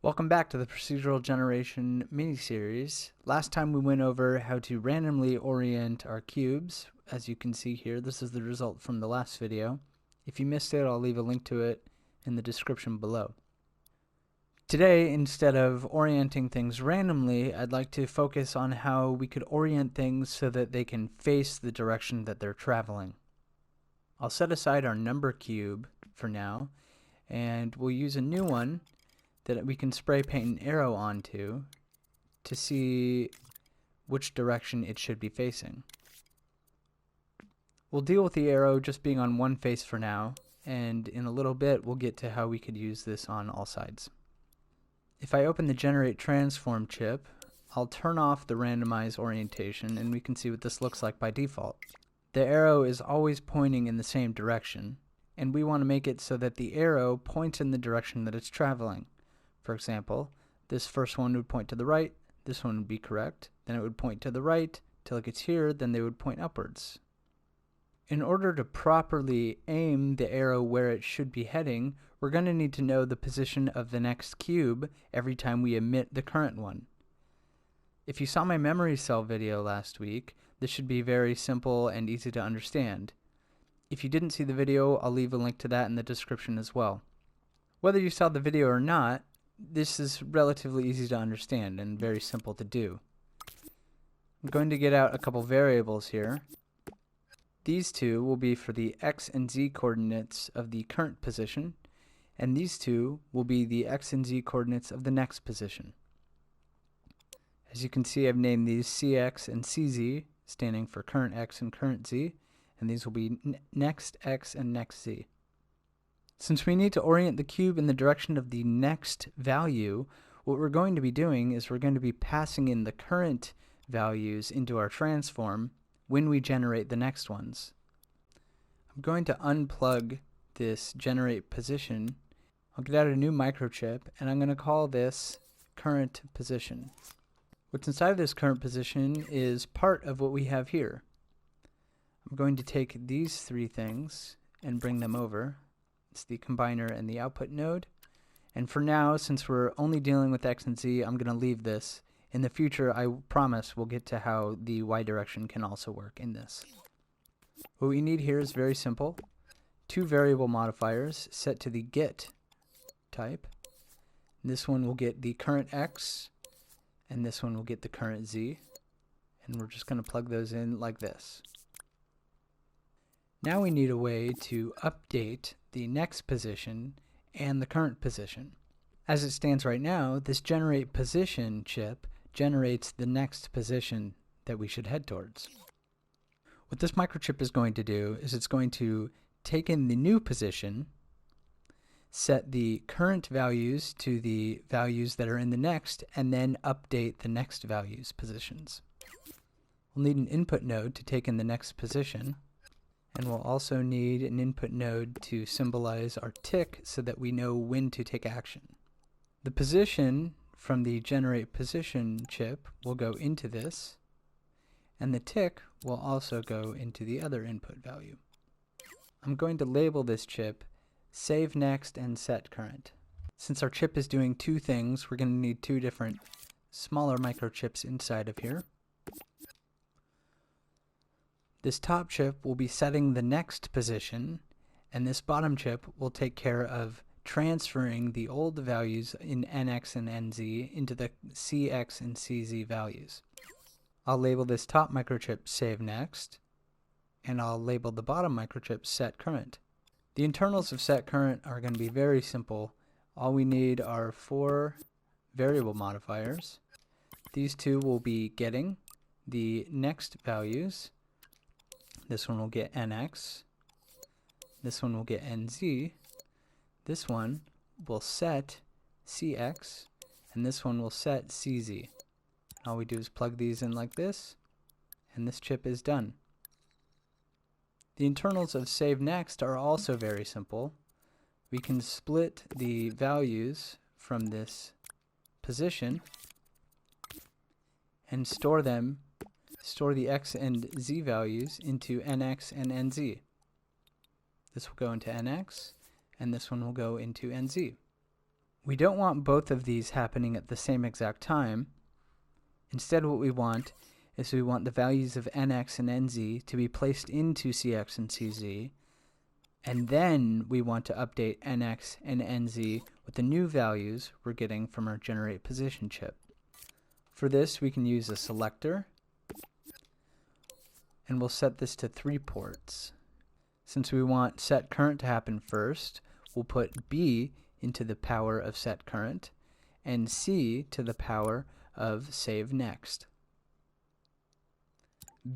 Welcome back to the Procedural Generation mini-series. Last time we went over how to randomly orient our cubes. As you can see here, this is the result from the last video. If you missed it, I'll leave a link to it in the description below. Today, instead of orienting things randomly, I'd like to focus on how we could orient things so that they can face the direction that they're traveling. I'll set aside our number cube for now, and we'll use a new one that we can spray paint an arrow onto to see which direction it should be facing. We'll deal with the arrow just being on one face for now, and in a little bit we'll get to how we could use this on all sides. If I open the Generate Transform chip, I'll turn off the randomize orientation and we can see what this looks like by default. The arrow is always pointing in the same direction, and we want to make it so that the arrow points in the direction that it's traveling. For example, this first one would point to the right, this one would be correct, then it would point to the right till it gets here, then they would point upwards. In order to properly aim the arrow where it should be heading, we're going to need to know the position of the next cube every time we emit the current one. If you saw my memory cell video last week, this should be very simple and easy to understand. If you didn't see the video, I'll leave a link to that in the description as well. Whether you saw the video or not, this is relatively easy to understand and very simple to do. I'm going to get out a couple variables here. These two will be for the x and z coordinates of the current position, and these two will be the x and z coordinates of the next position. As you can see, I've named these cx and cz, standing for current x and current z, and these will be next x and next z. Since we need to orient the cube in the direction of the next value, what we're going to be doing is we're going to be passing in the current values into our transform when we generate the next ones. I'm going to unplug this generate position. I'll get out a new microchip and I'm going to call this current position. What's inside of this current position is part of what we have here. I'm going to take these three things and bring them over. It's the combiner and the output node. And for now, since we're only dealing with x and z, I'm going to leave this. In the future, I promise we'll get to how the y direction can also work in this. What we need here is very simple. Two variable modifiers set to the get type. This one will get the current x, and this one will get the current z. And we're just going to plug those in like this. Now we need a way to update the next position and the current position. As it stands right now, this generate position chip generates the next position that we should head towards. What this microchip is going to do is it's going to take in the new position, set the current values to the values that are in the next, and then update the next values positions. We'll need an input node to take in the next position. And we'll also need an input node to symbolize our tick so that we know when to take action. The position from the generate position chip will go into this, and the tick will also go into the other input value. I'm going to label this chip save next and set current. Since our chip is doing two things, we're going to need two different smaller microchips inside of here. This top chip will be setting the next position, and this bottom chip will take care of transferring the old values in nx and nz into the cx and cz values. I'll label this top microchip save next, and I'll label the bottom microchip set current. The internals of set current are going to be very simple. All we need are four variable modifiers. These two will be getting the next values. This one will get nx, this one will get nz, this one will set cx, and this one will set cz. All we do is plug these in like this, and this chip is done. The internals of save next are also very simple. We can split the values from this position and store the x and z values into nx and nz. This will go into nx, and this one will go into nz. We don't want both of these happening at the same exact time. Instead, what we want is we want the values of nx and nz to be placed into cx and cz, and then we want to update nx and nz with the new values we're getting from our generate position chip. For this, we can use a selector, and we'll set this to 3 ports. Since we want set current to happen first, we'll put B into the power of set current and C to the power of save next.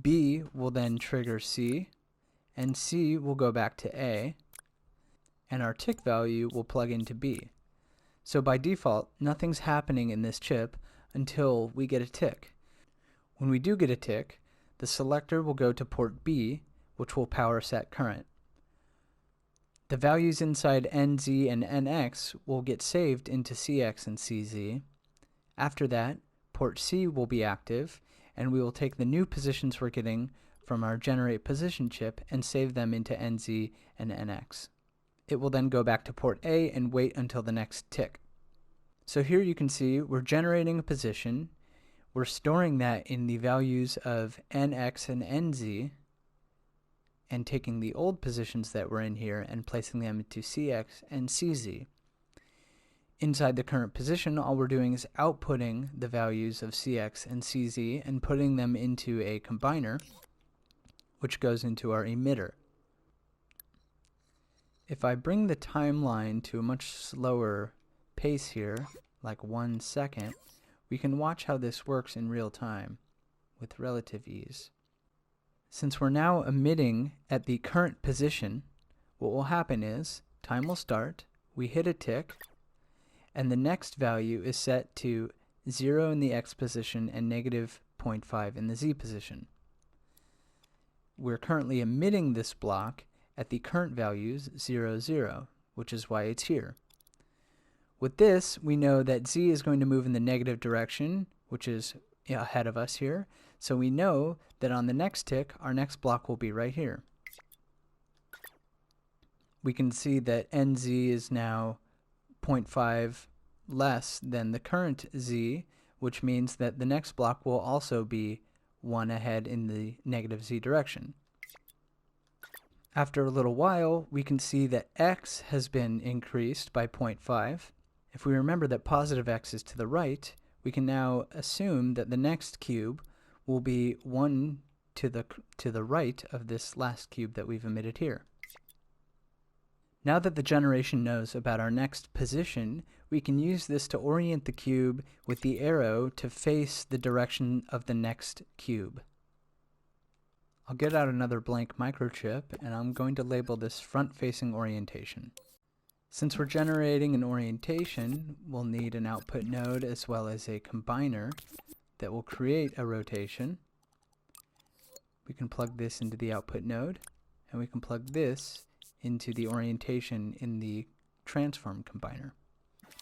B will then trigger C, and C will go back to A, and our tick value will plug into B. So by default, nothing's happening in this chip until we get a tick. When we do get a tick, the selector will go to port B, which will power set current. The values inside NZ and NX will get saved into CX and CZ. After that, port C will be active, and we will take the new positions we're getting from our generate position chip and save them into NZ and NX. It will then go back to port A and wait until the next tick. So here you can see we're generating a position, we're storing that in the values of NX and NZ, and taking the old positions that were in here and placing them into CX and CZ. Inside the current position, all we're doing is outputting the values of CX and CZ and putting them into a combiner, which goes into our emitter. If I bring the timeline to a much slower pace here, like 1 second, we can watch how this works in real time with relative ease. Since we're now emitting at the current position, what will happen is time will start, we hit a tick, and the next value is set to 0 in the X position and negative 0.5 in the Z position. We're currently emitting this block at the current values 0, 0, which is why it's here. With this, we know that Z is going to move in the negative direction, which is ahead of us here, so we know that on the next tick, our next block will be right here. We can see that NZ is now 0.5 less than the current Z, which means that the next block will also be 1 ahead in the negative Z direction. After a little while, we can see that X has been increased by 0.5. If we remember that positive X is to the right, we can now assume that the next cube will be 1 to the right of this last cube that we've emitted here. Now that the generation knows about our next position, we can use this to orient the cube with the arrow to face the direction of the next cube. I'll get out another blank microchip, and I'm going to label this front-facing orientation. Since we're generating an orientation, we'll need an output node as well as a combiner that will create a rotation. We can plug this into the output node, and we can plug this into the orientation in the transform combiner.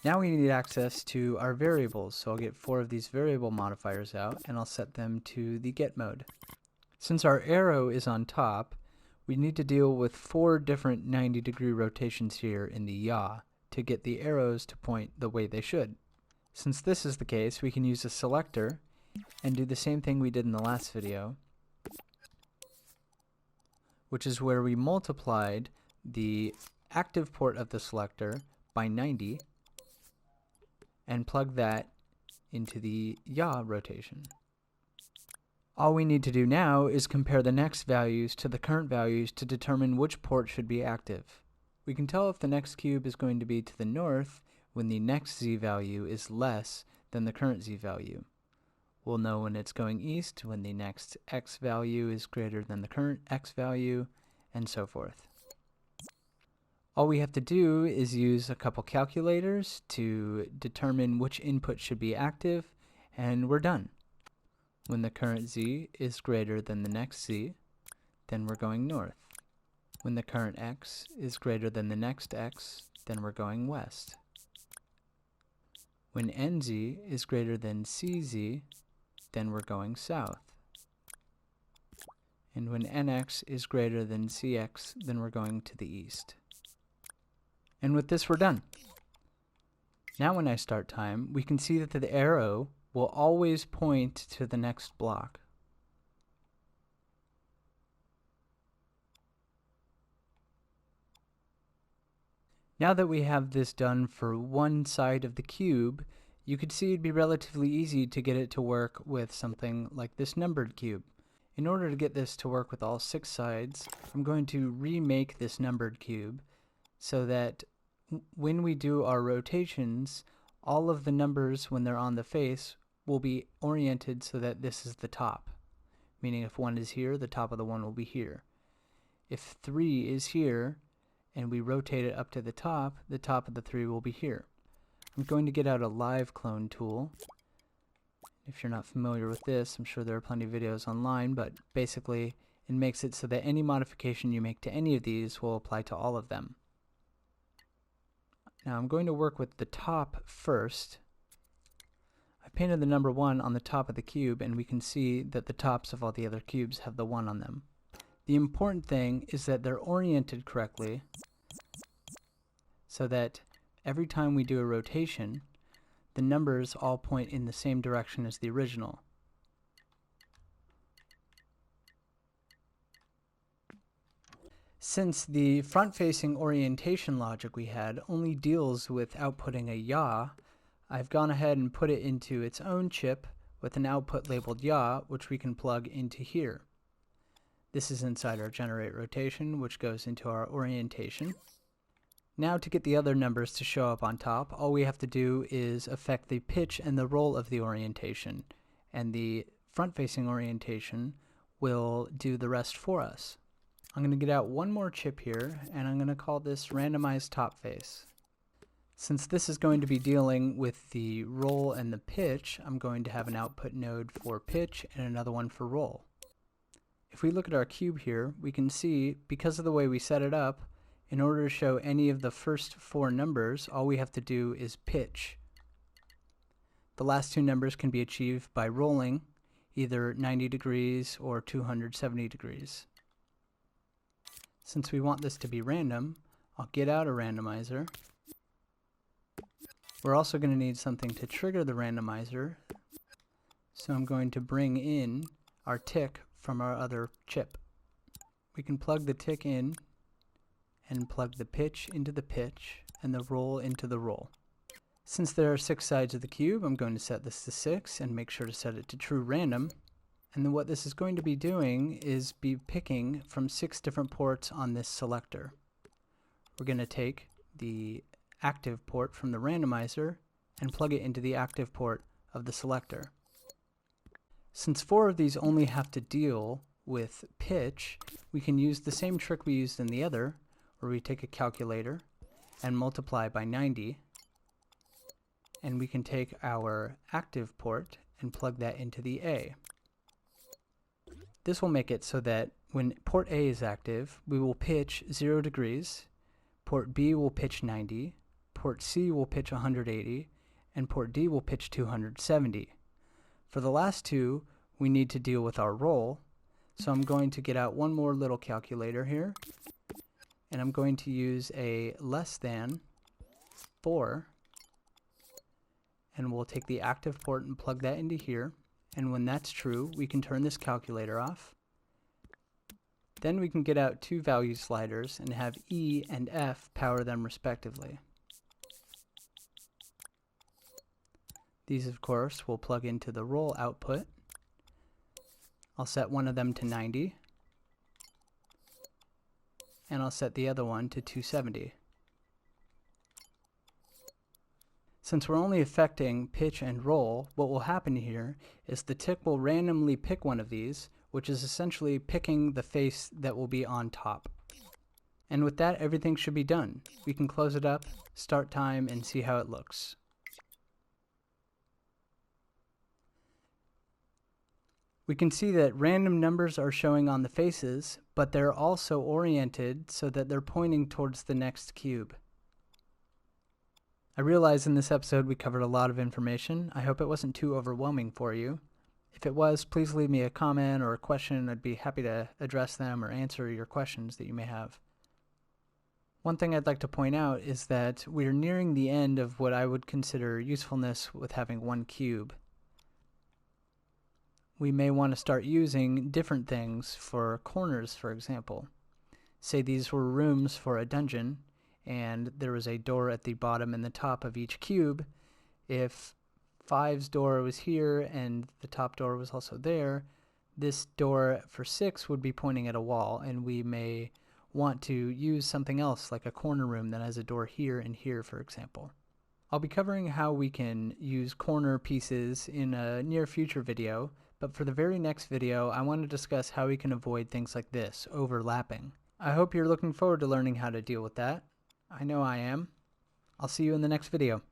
Now we need access to our variables, so I'll get 4 of these variable modifiers out, and I'll set them to the get mode. Since our arrow is on top, we need to deal with 4 different 90-degree rotations here in the yaw to get the arrows to point the way they should. Since this is the case, we can use a selector and do the same thing we did in the last video, which is where we multiplied the active port of the selector by 90 and plug that into the yaw rotation. All we need to do now is compare the next values to the current values to determine which port should be active. We can tell if the next cube is going to be to the north when the next Z value is less than the current Z value. We'll know when it's going east when the next X value is greater than the current X value, and so forth. All we have to do is use a couple calculators to determine which input should be active, and we're done. When the current Z is greater than the next Z, then we're going north. When the current X is greater than the next X, then we're going west. When NZ is greater than CZ, then we're going south. And when NX is greater than CX, then we're going to the east. And with this, we're done. Now when I start time, we can see that the arrow will always point to the next block. Now that we have this done for one side of the cube, you could see it'd be relatively easy to get it to work with something like this numbered cube. In order to get this to work with all 6 sides, I'm going to remake this numbered cube so that when we do our rotations, all of the numbers when they're on the face will be oriented so that this is the top. Meaning if 1 is here, the top of the 1 will be here. If 3 is here, and we rotate it up to the top of the 3 will be here. I'm going to get out a live clone tool. If you're not familiar with this, I'm sure there are plenty of videos online, but basically it makes it so that any modification you make to any of these will apply to all of them. Now I'm going to work with the top first. I painted the number 1 on the top of the cube, and we can see that the tops of all the other cubes have the 1 on them. The important thing is that they're oriented correctly so that every time we do a rotation, the numbers all point in the same direction as the original. Since the front-facing orientation logic we had only deals with outputting a yaw, I've gone ahead and put it into its own chip with an output labeled yaw, which we can plug into here. This is inside our generate rotation, which goes into our orientation. Now to get the other numbers to show up on top, all we have to do is affect the pitch and the roll of the orientation, and the front-facing orientation will do the rest for us. I'm going to get out one more chip here, and I'm going to call this randomized top face. Since this is going to be dealing with the roll and the pitch, I'm going to have an output node for pitch and another one for roll. If we look at our cube here, we can see, because of the way we set it up, in order to show any of the first 4 numbers, all we have to do is pitch. The last 2 numbers can be achieved by rolling, either 90 degrees or 270 degrees. Since we want this to be random, I'll get out a randomizer. We're also going to need something to trigger the randomizer, so I'm going to bring in our tick from our other chip. We can plug the tick in and plug the pitch into the pitch and the roll into the roll. Since there are 6 sides of the cube, I'm going to set this to 6 and make sure to set it to true random. And then what this is going to be doing is be picking from 6 different ports on this selector. We're going to take the active port from the randomizer and plug it into the active port of the selector. Since 4 of these only have to deal with pitch, we can use the same trick we used in the other, where we take a calculator and multiply by 90, and we can take our active port and plug that into the A. This will make it so that when port A is active, we will pitch 0 degrees, port B will pitch 90, port C will pitch 180, and port D will pitch 270. For the last 2, we need to deal with our roll, so I'm going to get out one more little calculator here, and I'm going to use a less than 4, and we'll take the active port and plug that into here, and when that's true, we can turn this calculator off. Then we can get out 2 value sliders and have E and F power them respectively. These, of course, will plug into the roll output. I'll set one of them to 90, and I'll set the other one to 270. Since we're only affecting pitch and roll, what will happen here is the tick will randomly pick one of these, which is essentially picking the face that will be on top. And with that, everything should be done. We can close it up, start time, and see how it looks. We can see that random numbers are showing on the faces, but they're also oriented so that they're pointing towards the next cube. I realize in this episode we covered a lot of information. I hope it wasn't too overwhelming for you. If it was, please leave me a comment or a question. I'd be happy to address them or answer your questions that you may have. One thing I'd like to point out is that we're nearing the end of what I would consider usefulness with having one cube. We may want to start using different things for corners, for example. Say these were rooms for a dungeon, and there was a door at the bottom and the top of each cube. If 5's door was here and the top door was also there, this door for 6 would be pointing at a wall, and we may want to use something else like a corner room that has a door here and here, for example. I'll be covering how we can use corner pieces in a near future video, but for the very next video I want to discuss how we can avoid things like this, overlapping. I hope you're looking forward to learning how to deal with that. I know I am. I'll see you in the next video.